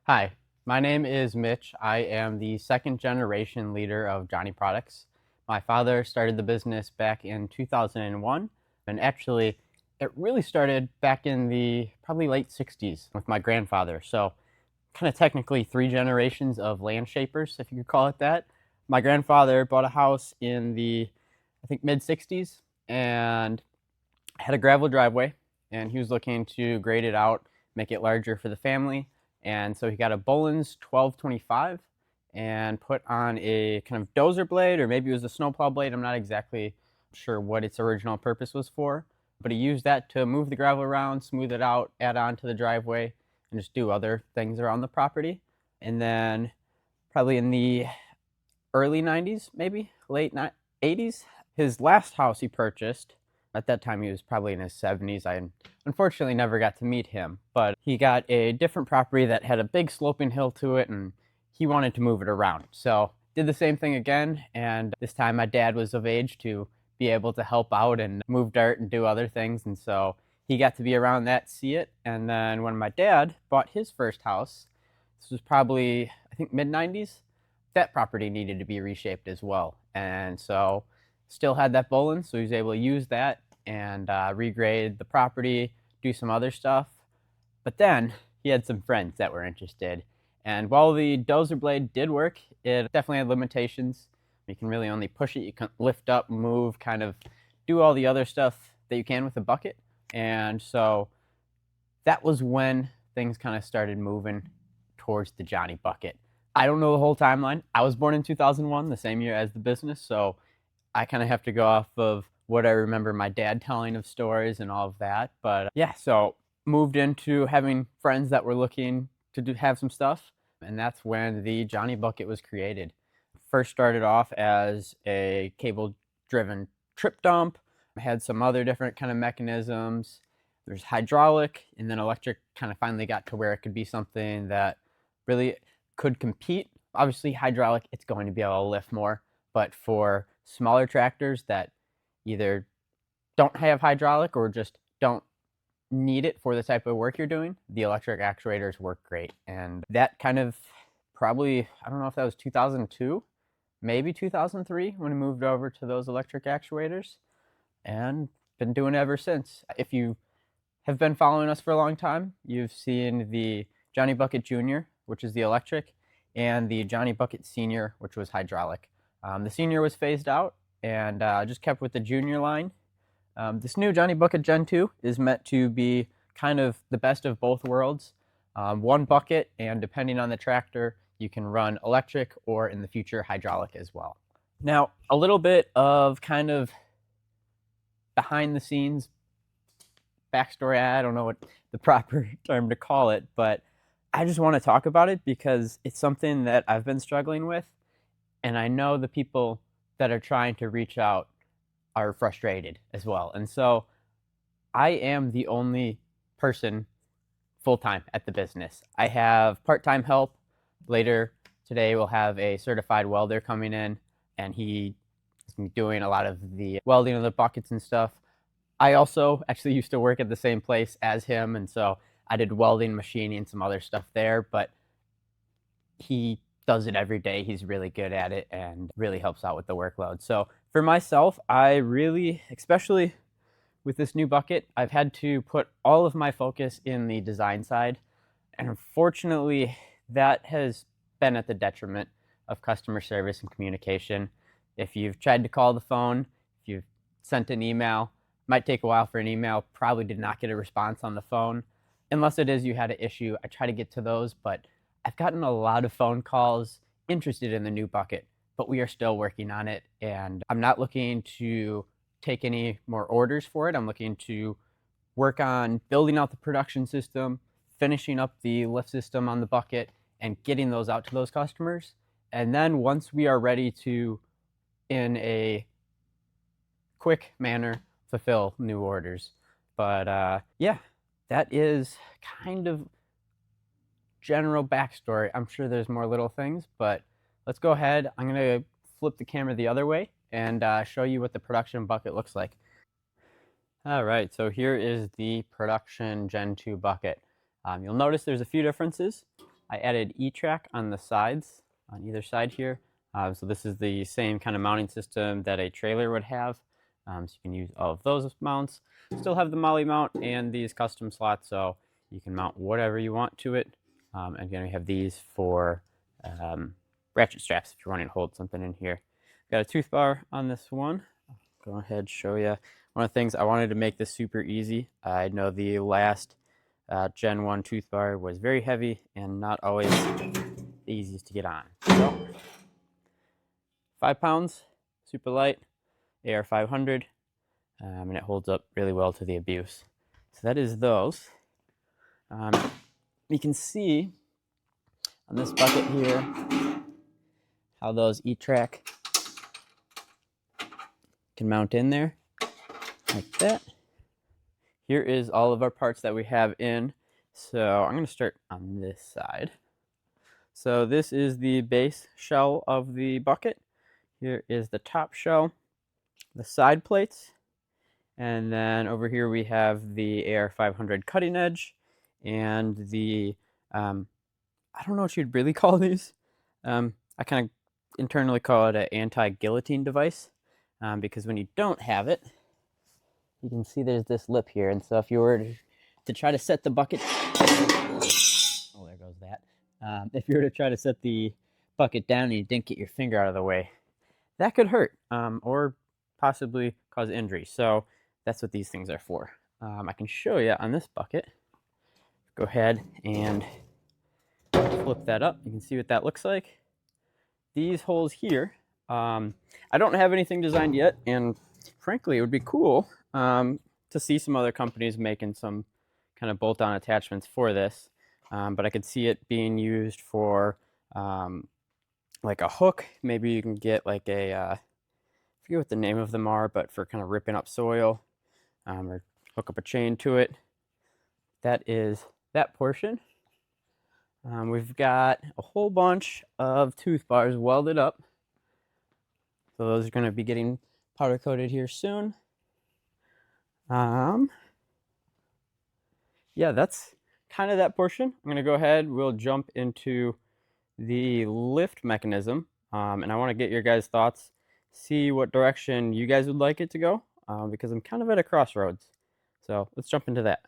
Hi, my name is Mitch. I am the second generation leader of Johnny Products. My father started the business back in 2001, and actually, it really started back in the probably late 60s with my grandfather. So, kind of technically three generations of landshapers, if you could call it that. My grandfather bought a house in the, I think, mid 60s and had a gravel driveway, and he was looking to grade it out, make it larger for the family. And so he got a Boland's 1225 and put on a kind of dozer blade, or maybe it was a snowplow blade. I'm not exactly sure what its original purpose was for, but he used that to move the gravel around, smooth it out, add on to the driveway, and just do other things around the property. And then probably in the early 90s, maybe late 80s, his last house he purchased, at that time he was probably in his 70s. I unfortunately never got to meet him, but he got a different property that had a big sloping hill to it, and he wanted to move it around. So did the same thing again, and this time my dad was of age to be able to help out and move dirt and do other things, and so he got to be around that, see it. And then when my dad bought his first house, this was probably, I think, mid 90s, that property needed to be reshaped as well. And so still had that Bolin, so he was able to use that and regrade the property, do some other stuff. But then he had some friends that were interested. And while the dozer blade did work, it definitely had limitations. You can really only push it. You can lift up, move, kind of do all the other stuff that you can with a bucket. And so that was when things kind of started moving towards the Johnny bucket. I don't know the whole timeline. I was born in 2001, the same year as the business, so I kind of have to go off of what I remember my dad telling of stories and all of that. But yeah, so moved into having friends that were looking to have some stuff, and that's when the Johnny bucket was created. First started off as a cable-driven trip dump. Had some other different kind of mechanisms. There's hydraulic, and then electric kind of finally got to where it could be something that really could compete. Obviously, hydraulic, it's going to be able to lift more, but for smaller tractors that either don't have hydraulic or just don't need it for the type of work you're doing, the electric actuators work great. And that kind of probably, I don't know if that was 2002, maybe 2003 when we moved over to those electric actuators, and been doing it ever since. If you have been following us for a long time, you've seen the Johnny Bucket Junior, which is the electric, and the Johnny Bucket Senior, which was hydraulic. The Senior was phased out and just kept with the Junior line. This new Johnny Bucket Gen 2 is meant to be kind of the best of both worlds. One bucket, and depending on the tractor, you can run electric or in the future hydraulic as well. Now, a little bit of kind of behind the scenes backstory. I don't know what the proper term to call it, but I just want to talk about it because it's something that I've been struggling with, and I know the people that are trying to reach out are frustrated as well. And so I am the only person full-time at the business. I have part-time help. Later today we'll have a certified welder coming in, and he is going to be doing a lot of the welding of the buckets and stuff. I also actually used to work at the same place as him, and so I did welding, machining, and some other stuff there, but he does it every day. He's really good at it and really helps out with the workload. So for myself, I really, especially with this new bucket, I've had to put all of my focus in the design side, and unfortunately, that has been at the detriment of customer service and communication. If you've tried to call the phone, if you've sent an email, might take a while for an email, probably did not get a response on the phone. Unless it is you had an issue, I try to get to those, but I've gotten a lot of phone calls interested in the new bucket, but we are still working on it, and I'm not looking to take any more orders for it. I'm looking to work on building out the production system, finishing up the lift system on the bucket, and getting those out to those customers. And then once we are ready to, in a quick manner, fulfill new orders. But yeah, that is kind of general backstory. I'm sure there's more little things, but let's go ahead. I'm going to flip the camera the other way and show you what the production bucket looks like. All right, so here is the production Gen 2 bucket. You'll notice there's a few differences. I added E-track on the sides, on either side here. So this is the same kind of mounting system that a trailer would have. So you can use all of those mounts. Still have the MOLLE mount and these custom slots, so you can mount whatever you want to it. And again, we have these for ratchet straps if you're wanting to hold something in here. Got a tooth bar on this one. I'll go ahead and show you. One of the things I wanted to make this super easy. I know the last Gen 1 tooth bar was very heavy and not always the easiest to get on. So 5 pounds, super light, AR 500, and it holds up really well to the abuse. So that is those. You can see on this bucket here how those E-track can mount in there like that. Here is all of our parts that we have in. So I'm going to start on this side. So this is the base shell of the bucket. Here is the top shell, the side plates, and then over here we have the AR 500 cutting edge and the I don't know what you'd really call these. I kind of internally call it an anti-guillotine device, because when you don't have it, you can see there's this lip here, and so if you were to try to set the bucket, oh, there goes that. If you were to try to set the bucket down and you didn't get your finger out of the way, that could hurt, or possibly cause injury. So that's what these things are for. I can show you on this bucket. Go ahead and flip that up. You can see what that looks like. These holes here, I don't have anything designed yet, and frankly, it would be cool to see some other companies making some kind of bolt-on attachments for this. But I could see it being used for like a hook. Maybe you can get like a, I forget what the name of them are, but for kind of ripping up soil, or hook up a chain to it. That is that portion. We've got a whole bunch of tooth bars welded up. So those are going to be getting powder coated here soon. Yeah, that's kind of that portion. I'm going to go ahead, we'll jump into the lift mechanism, and I want to get your guys' thoughts, see what direction you guys would like it to go, because I'm kind of at a crossroads. So let's jump into that.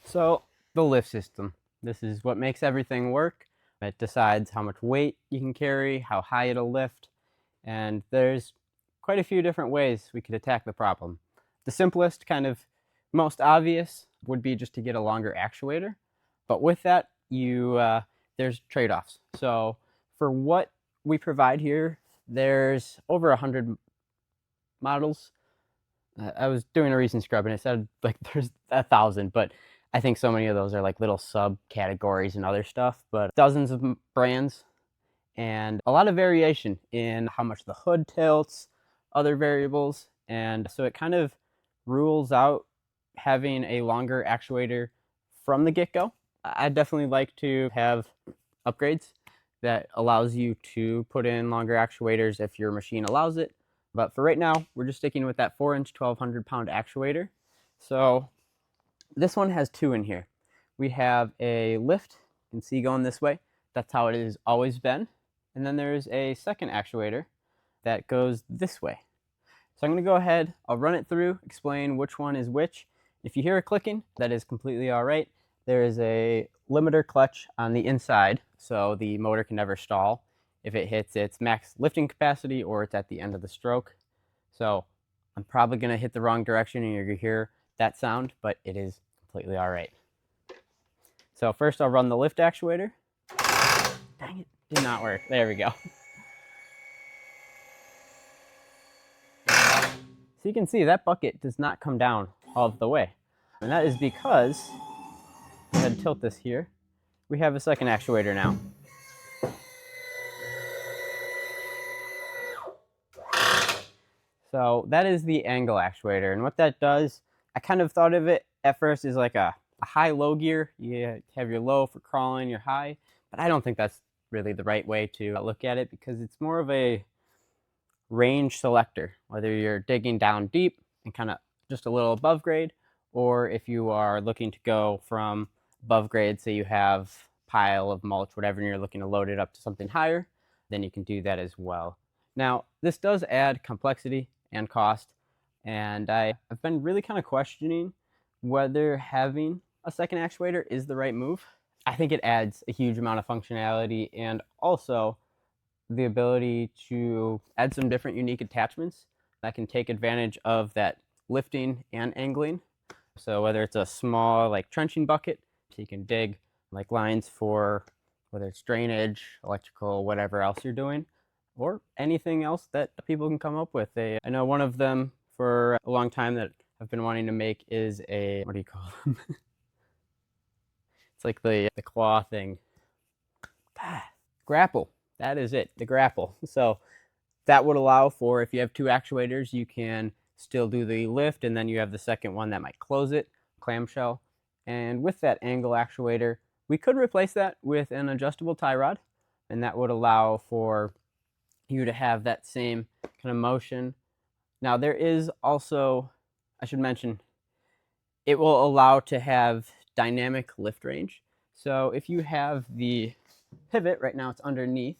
So the lift system. This is what makes everything work. It decides how much weight you can carry, how high it'll lift, and there's quite a few different ways we could attack the problem. The simplest, kind of most obvious, would be just to get a longer actuator. But with that, there's trade-offs. So for what we provide here, there's over 100 models. I was doing a recent scrub and it said like there's 1,000, but I think so many of those are like little subcategories and other stuff, but dozens of brands and a lot of variation in how much the hood tilts, other variables. And so it kind of rules out having a longer actuator from the get-go. I'd definitely like to have upgrades that allows you to put in longer actuators if your machine allows it. But for right now, we're just sticking with that 4-inch, 1,200-pound actuator. So this one has two in here. We have a lift, you can see going this way. That's how it has always been. And then there's a second actuator that goes this way. So I'm going to go ahead, I'll run it through, explain which one is which. If you hear a clicking, that is completely all right. There is a limiter clutch on the inside, so the motor can never stall if it hits its max lifting capacity or it's at the end of the stroke. So I'm probably going to hit the wrong direction and you're going to hear that sound, but it is completely all right. So first I'll run the lift actuator. Dang it, did not work. There we go. So you can see that bucket does not come down all of the way. And that is because, go ahead and tilt this here, we have a second actuator now. So that is the angle actuator, and what that does, I kind of thought of it at first as like a high-low gear. You have your low for crawling, your high, but I don't think that's really the right way to look at it because it's more of a range selector, whether you're digging down deep and kind of just a little above grade, or if you are looking to go from above grade, say you have pile of mulch, whatever, and you're looking to load it up to something higher, then you can do that as well. Now, this does add complexity and cost, and I've been really kind of questioning whether having a second actuator is the right move. I think it adds a huge amount of functionality and also the ability to add some different unique attachments that can take advantage of that lifting and angling. So whether it's a small like trenching bucket, so you can dig like lines for whether it's drainage, electrical, whatever else you're doing, or anything else that people can come up with. I know one of them for a long time that I've been wanting to make is a, what do you call them? It's like the claw thing. Grapple. That is it, the grapple. So that would allow for, if you have two actuators, you can still do the lift, and then you have the second one that might close it, clamshell. And with that angle actuator, we could replace that with an adjustable tie rod, and that would allow for you to have that same kind of motion. Now there is also, I should mention, it will allow to have dynamic lift range. So if you have the pivot, right now it's underneath,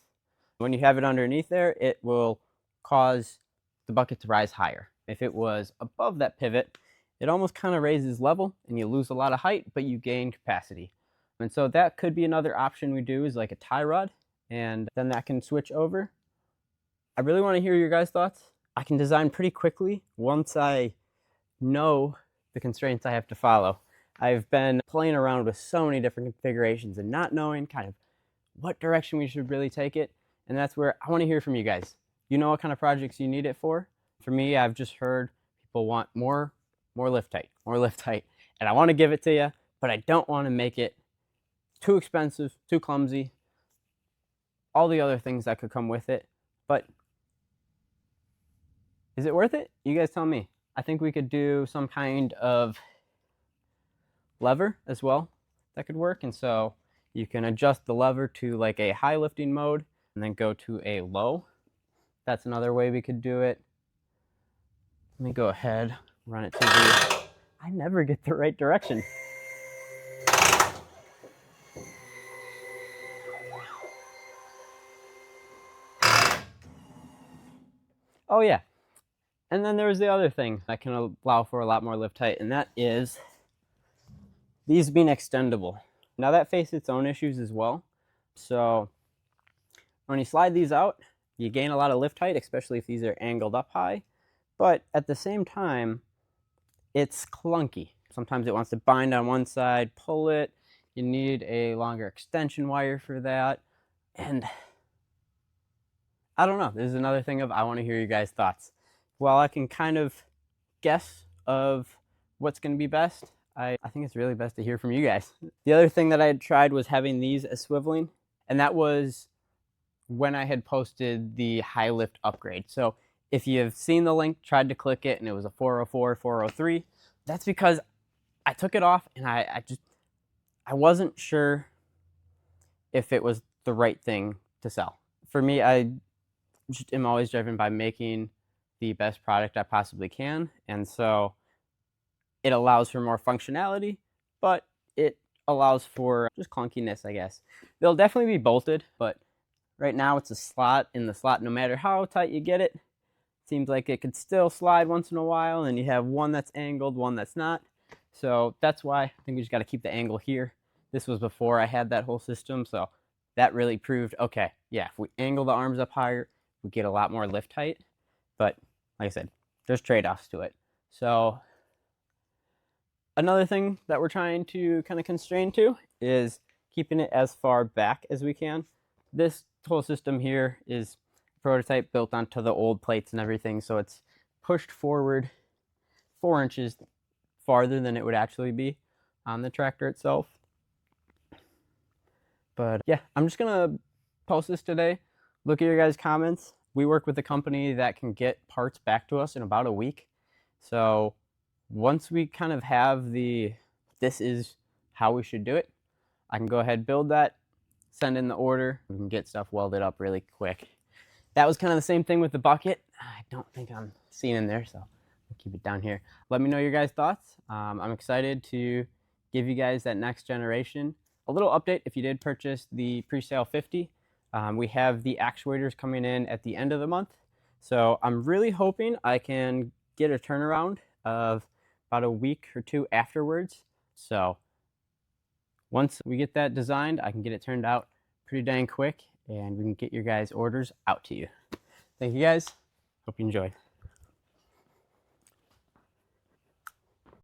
when you have it underneath there, it will cause the bucket to rise higher. If it was above that pivot, it almost kind of raises level and you lose a lot of height, but you gain capacity. And so that could be another option we do, is like a tie rod, and then that can switch over. I really want to hear your guys' thoughts. I can design pretty quickly once I know the constraints I have to follow. I've been playing around with so many different configurations and not knowing kind of what direction we should really take it. And that's where I want to hear from you guys. You know what kind of projects you need it for? For me, I've just heard people want more lift height, and I want to give it to you, but I don't want to make it too expensive, too clumsy, all the other things that could come with it. But is it worth it? You guys tell me. I think we could do some kind of lever as well that could work, and so you can adjust the lever to like a high lifting mode and then go to a low. That's another way we could do it. Let me go ahead, run it to the, I never get the right direction. Oh yeah, and then there's the other thing that can allow for a lot more lift height, and that is these being extendable. Now that faces its own issues as well. So when you slide these out, you gain a lot of lift height, especially if these are angled up high. But at the same time, it's clunky. Sometimes it wants to bind on one side, pull it. You need a longer extension wire for that. And I don't know. This is another thing of, I want to hear you guys' thoughts. While I can kind of guess of what's going to be best, I think it's really best to hear from you guys. The other thing that I had tried was having these as swiveling, and that was when I had posted the high lift upgrade. So if you've seen the link, tried to click it, and it was a 404, 403, that's because I took it off and I wasn't sure if it was the right thing to sell. For me, I just am always driven by making the best product I possibly can, and so it allows for more functionality, but it allows for just clunkiness, I guess. They'll definitely be bolted, but right now it's a slot in the slot. No matter how tight you get it, seems like it could still slide once in a while, and you have one that's angled, one that's not. So that's why I think we just got to keep the angle here. This was before I had that whole system, so that really proved, okay, yeah, if we angle the arms up higher, we get a lot more lift height. But like I said, there's trade-offs to it. So another thing that we're trying to kind of constrain to is keeping it as far back as we can. This whole system here is a prototype built onto the old plates and everything, so it's pushed forward 4 inches farther than it would actually be on the tractor itself. But yeah, I'm just gonna post this today. Look at your guys' comments. We work with a company that can get parts back to us in about a week. So once we kind of have this is how we should do it, I can go ahead, build that, send in the order, we can get stuff welded up really quick. That was kind of the same thing with the bucket. I don't think I'm seeing in there, so I'll keep it down here. Let me know your guys' thoughts. I'm excited to give you guys that next generation. a little update if you did purchase the pre-sale 50. We have the actuators coming in at the end of the month. So I'm really hoping I can get a turnaround of about a week or two afterwards. So once we get that designed, I can get it turned out pretty dang quick, and we can get your guys' orders out to you. Thank you guys. Hope you enjoy.